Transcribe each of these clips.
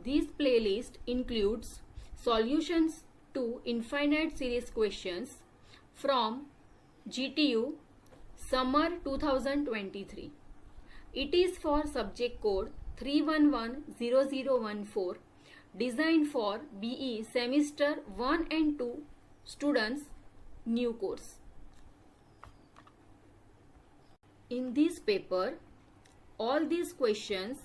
This playlist includes solutions to infinite series questions from GTU Summer 2023. It is for subject code 3110014, designed for BE semester 1 and 2 students, new course. In this paper, all these questions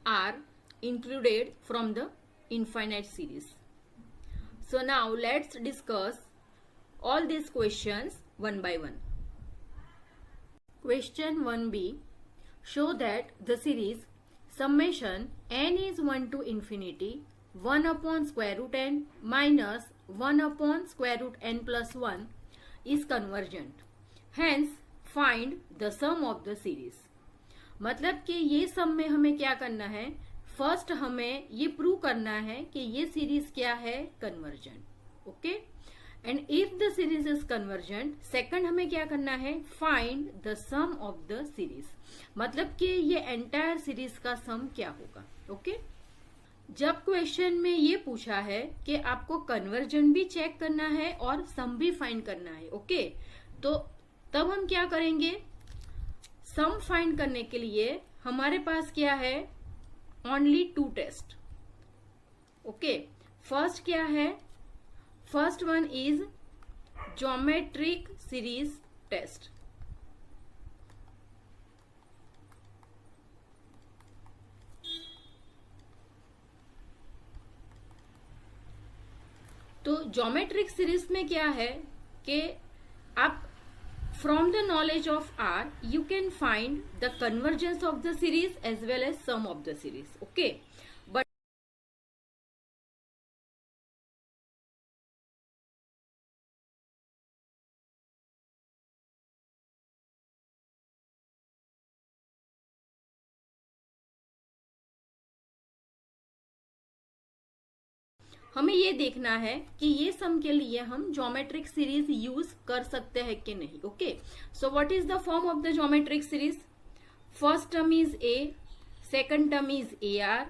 are included from the infinite series. So now let's discuss all these questions one by one. Question 1b. Show that the series summation n is 1 to infinity 1 upon square root n minus 1 upon square root n plus 1 is convergent. Hence, find the sum of the series. मतलब कि ये सम में हमें क्या करना है, first हमें ये प्रूव करना है कि ये सीरीज क्या है, convergent. Okay, and if the series is convergent, second हमें क्या करना है, find the sum of the series. मतलब कि ये एंटायर सीरीज का सम क्या होगा. ओके, जब क्वेश्चन में ये पूछा है कि आपको कन्वर्जन भी चेक करना है और सम भी फाइंड करना है, ओके, तो तब हम क्या करेंगे, सम फाइंड करने के लिए हमारे पास क्या है, ओनली 2 टेस्ट. ओके, फर्स्ट क्या है, first one is geometric series test. तो ज्योमेट्रिक सीरीज में क्या है कि आप from the knowledge of R, you can find the convergence of the series as well as sum of the series. Okay, but हमें ये देखना है कि ये सम के लिए हम ज्योमेट्रिक सीरीज यूज कर सकते हैं कि नहीं. Okay, so what is the form of the geometric series. First term is a, second term is A R,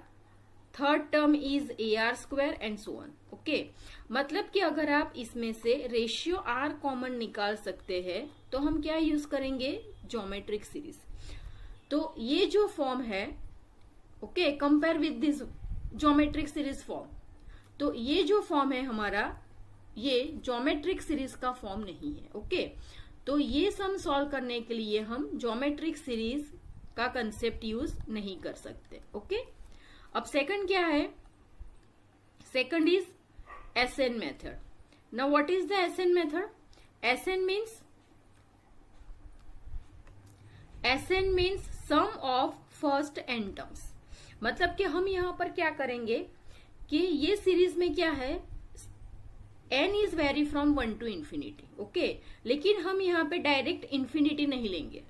third term is A R square and so on. Okay, मतलब कि अगर आप इसमें से रेशियो आर कॉमन निकाल सकते हैं तो हम क्या यूज करेंगे, ज्योमेट्रिक सीरीज. तो ये जो फॉर्म है, okay, compare with this geometric series form, तो ये जो फॉर्म है हमारा, ये ज्योमेट्रिक सीरीज का फॉर्म नहीं है. ओके, तो ये सम सॉल्व करने के लिए हम ज्योमेट्रिक सीरीज का कंसेप्ट यूज नहीं कर सकते. ओके, अब सेकंड क्या है, second is SN method. Now what is the SN method. SN means sum of first N terms. मतलब कि हम यहां पर क्या करेंगे कि ये सीरीज में क्या है, n is vary from 1 to infinity. Okay, लेकिन हम यहाँ पे डायरेक्ट इंफिनिटी नहीं लेंगे,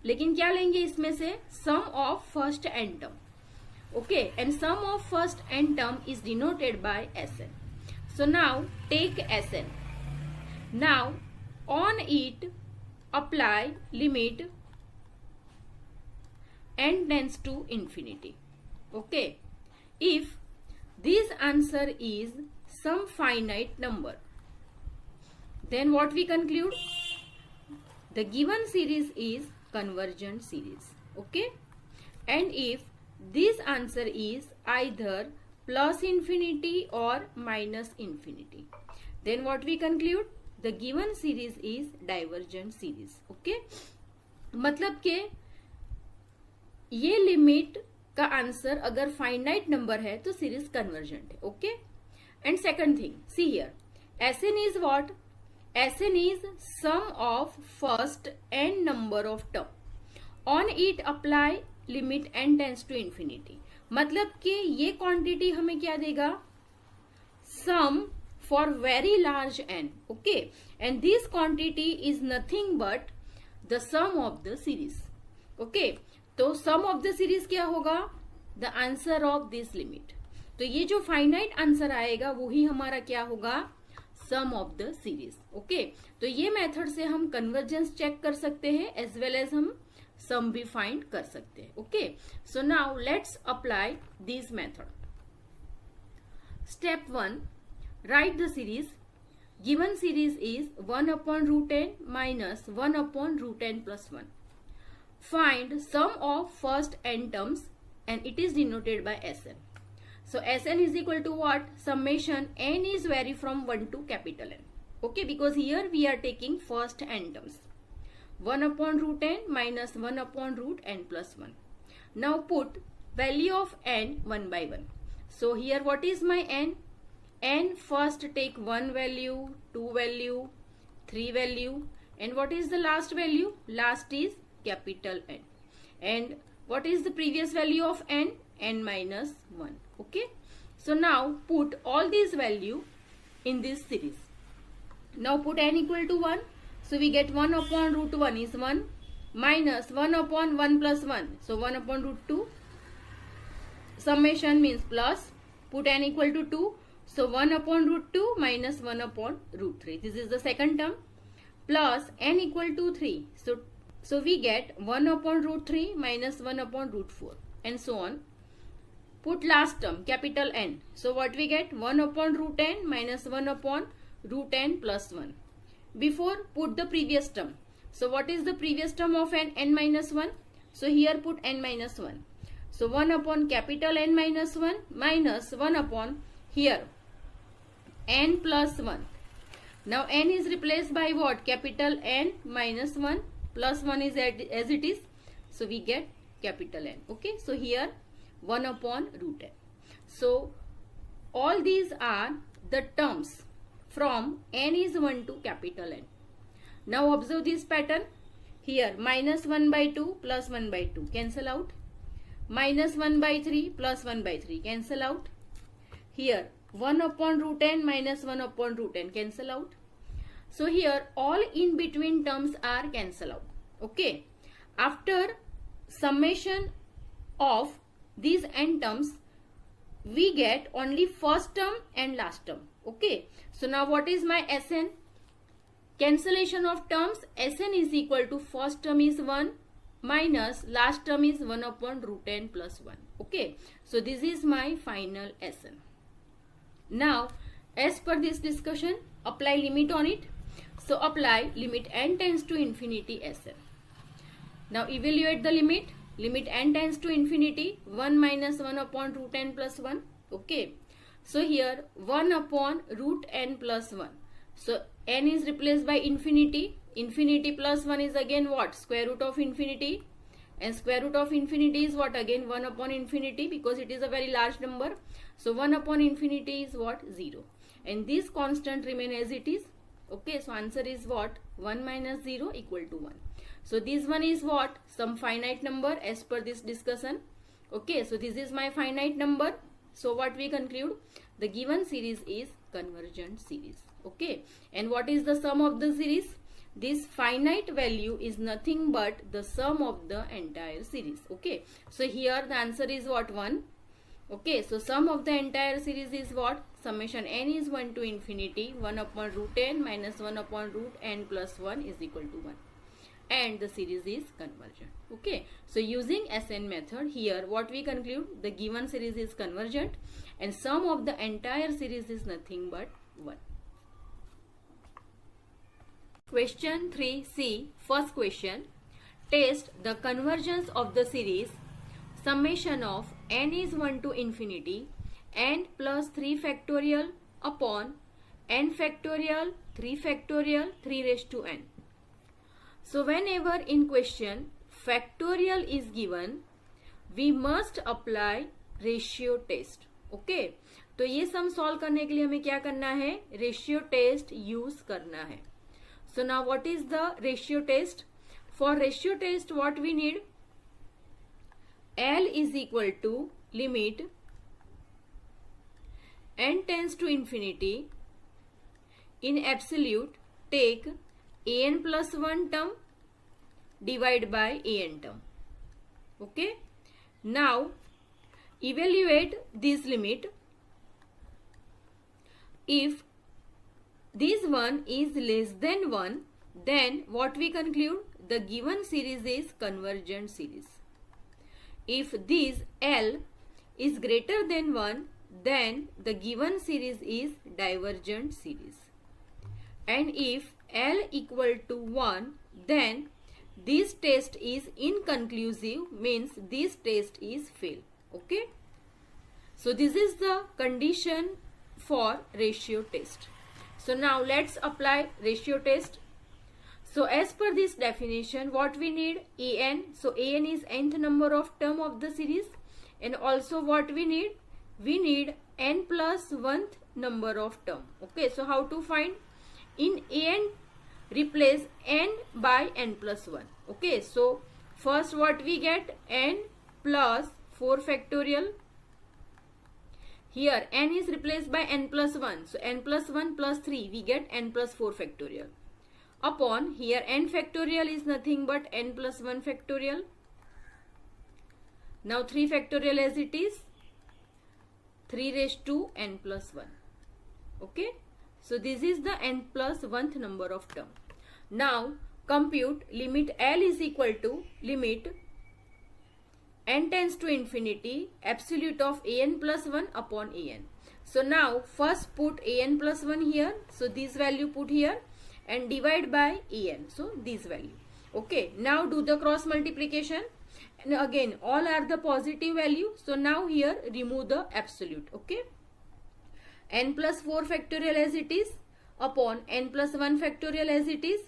लेकिन क्या लेंगे इसमें से, sum of first n term. Okay, and sum of first n term is denoted by Sn. So now take Sn. Now on it apply limit n tends to infinity. Okay, if this answer is some finite number, then what we conclude, the given series is convergent series. Okay, and if this answer is either plus infinity or minus infinity, then what we conclude, the given series is divergent series. Okay, मतलब के ये limit का answer अगर finite number है तो series convergent है. Okay, and second thing, see here, Sn is what, Sn is sum of first n number of term. On it apply limit n tends to infinity. मतलब कि ये quantity हमें क्या देगा, sum for very large n. Okay, and this quantity is nothing but the sum of the series. Okay, तो sum of the series क्या होगा, the answer of this limit. तो ये जो फाइनाइट आंसर आएगा वो ही हमारा क्या होगा, सम ऑफ द सीरीज. ओके, तो ये मेथड से हम कन्वर्जेंस चेक कर सकते हैं एज वेल एज हम सम भी फाइंड कर सकते हैं. Okay, so now let's apply this method. Step 1. Write the series. Given series is 1 upon root n minus 1 upon root n plus 1. Find sum of first n terms and it is denoted by Sn. So Sn is equal to what? Summation n is vary from 1 to capital N. Okay, because here we are taking first n terms. 1 upon root n minus 1 upon root n plus 1. Now put value of n 1 by 1. So here what is my n? N first take 1 value, 2 value, 3 value, and what is the last value? Last is capital N. And what is the previous value of n? N minus 1. Okay. So now put all these value in this series. Now put n equal to 1. So we get 1 upon root 1 is 1 minus 1 upon 1 plus 1. So 1 upon root 2. Summation means plus. Put n equal to 2. So 1 upon root 2 minus 1 upon root 3. This is the second term. Plus n equal to 3. So we get 1 upon root 3 minus 1 upon root 4 and so on. Put last term capital N. So what we get? 1 upon root n minus 1 upon root n plus 1. Before put the previous term. So what is the previous term of n? N minus 1. So here put n minus 1. So 1 upon capital N minus 1 minus 1 upon here n plus 1. Now n is replaced by what? Capital N minus 1 plus 1 is as it is. So we get capital N. Okay. So here 1 upon root n. So all these are the terms from n is 1 to capital N. Now observe this pattern. Here minus 1 by 2 plus 1 by 2 cancel out. Minus 1 by 3 plus 1 by 3 cancel out. Here 1 upon root n minus 1 upon root n cancel out. So here all in between terms are cancel out. Okay. After summation of these n terms, we get only first term and last term. Okay. So now what is my Sn? Cancellation of terms. Sn is equal to first term is 1 minus last term is 1 upon root n plus 1. Okay. So this is my final Sn. Now as per this discussion, apply limit on it. So apply limit n tends to infinity Sn. Now evaluate the limit. Limit n tends to infinity 1 minus 1 upon root n plus 1. Okay. So here 1 upon root n plus 1. So n is replaced by infinity. Infinity plus 1 is again what? Square root of infinity. And square root of infinity is what? Again 1 upon infinity because it is a very large number. So 1 upon infinity is what? 0. And this constant remain as it is. Okay. So answer is what? 1 minus 0 equal to 1. So this one is what? Some finite number as per this discussion. Okay. So this is my finite number. So what we conclude? The given series is convergent series. Okay. And what is the sum of the series? This finite value is nothing but the sum of the entire series. Okay. So here the answer is what? 1. Okay. So sum of the entire series is what? Summation n is 1 to infinity 1 upon root n minus 1 upon root n plus 1 is equal to 1. And the series is convergent. Okay. So using Sn method, here what we conclude? The given series is convergent and sum of the entire series is nothing but 1. Question 3c. First question. Test the convergence of the series summation of n is 1 to infinity n plus 3 factorial upon n factorial 3 factorial 3 raised to n. So whenever in question factorial is given, we must apply ratio test. Okay. तो ये sum solve करने के लिए हमें क्या करना है? Ratio test use करना है. So now what is the ratio test? For ratio test what we need? L is equal to limit n tends to infinity in absolute take an plus 1 term divide by an term. Okay. Now evaluate this limit. If this one is less than 1, then what we conclude? The given series is convergent series. If this L is greater than 1, then the given series is divergent series. And if L equal to 1, then this test is inconclusive, means this test is fail. Okay. So this is the condition for ratio test. So now let's apply ratio test. So as per this definition, what we need? An. So An is nth number of term of the series. And also what we need? We need n plus 1th number of term. Okay, so how to find? In An, replace n by n plus 1. Okay, so first what we get? N plus 4 factorial. Here n is replaced by n plus 1. So n plus 1 plus 3, we get n plus 4 factorial. Upon here n factorial is nothing but n plus 1 factorial. Now 3 factorial as it is, 3 raised to n plus 1. Okay. So this is the n plus 1th number of term. Now compute limit L is equal to limit n tends to infinity absolute of an plus 1 upon an. So now first put an plus 1 here. So this value put here and divide by an. So this value. Okay. Now do the cross multiplication. And again all are the positive value. So now here remove the absolute. Okay. N plus 4 factorial as it is upon n plus 1 factorial as it is,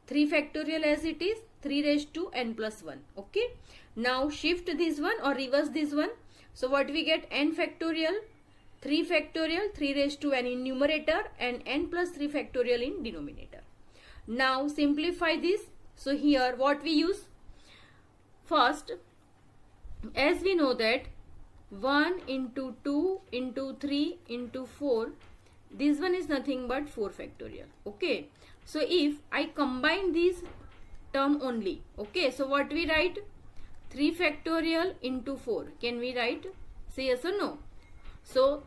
3 factorial as it is, 3 raised to n plus 1. Okay. Now shift this one or reverse this one. So what we get? N factorial, 3 factorial, 3 raised to n in numerator and n plus 3 factorial in denominator. Now simplify this. So here what we use? First, as we know that 1 into 2 into 3 into 4, this one is nothing but 4 factorial. Okay. So if I combine these term only, okay, so what we write? 3 factorial into 4. Can we write? Say yes or no? So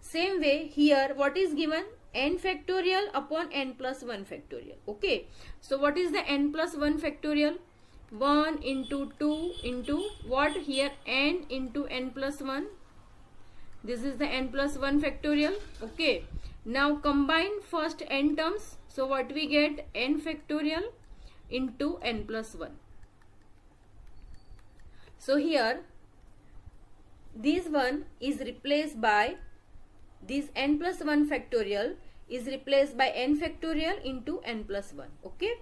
same way here what is given? N factorial upon n plus 1 factorial. Okay. So what is the n plus 1 factorial? 1 into 2 into what? Here n into n plus 1. This is the n plus 1 factorial. Okay. Now combine first n terms. So what we get? N factorial into n plus 1. So here this one is replaced by this n plus 1 factorial is replaced by n factorial into n plus 1. Okay.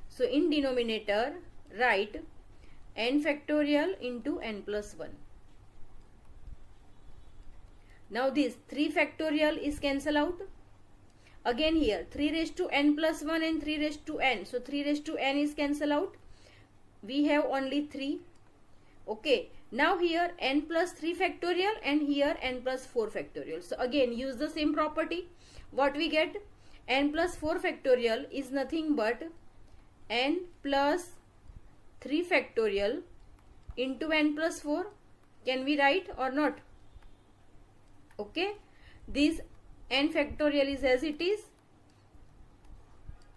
So in denominator write n factorial into n plus 1. Now this 3 factorial is cancelled out. Again here 3 raised to n plus 1 and 3 raised to n. So 3 raised to n is cancelled out. We have only 3. Okay. Now here n plus 3 factorial and here n plus 4 factorial. So again use the same property. What we get? N plus 4 factorial is nothing but n plus 3 factorial into n plus 4. Can we write or not? Okay. This n factorial is as it is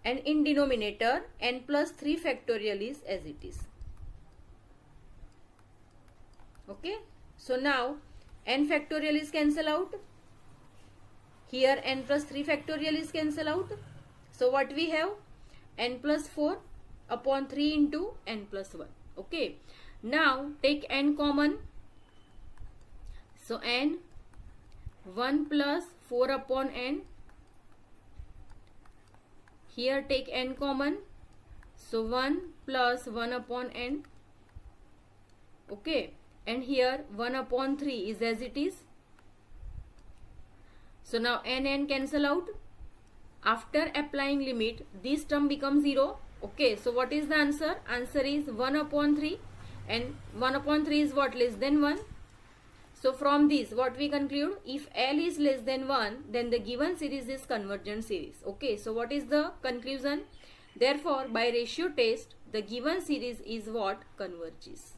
and in denominator n plus 3 factorial is as it is. Okay. So now n factorial is cancelled out. Here n plus 3 factorial is cancelled out. So what we have? N plus 4 upon 3 into n plus 1. Okay. Now take n common. So n 1 plus 4 upon n. Here take n common. So 1 plus 1 upon n. Okay. And here 1 upon 3 is as it is. So now n cancel out. After applying limit, this term becomes 0. Okay, so what is the answer? Answer is 1 upon 3 and 1 upon 3 is what? Less than 1. So from this what we conclude? If L is less than 1, then the given series is convergent series. Okay, so what is the conclusion? Therefore by ratio test the given series is what? Converges.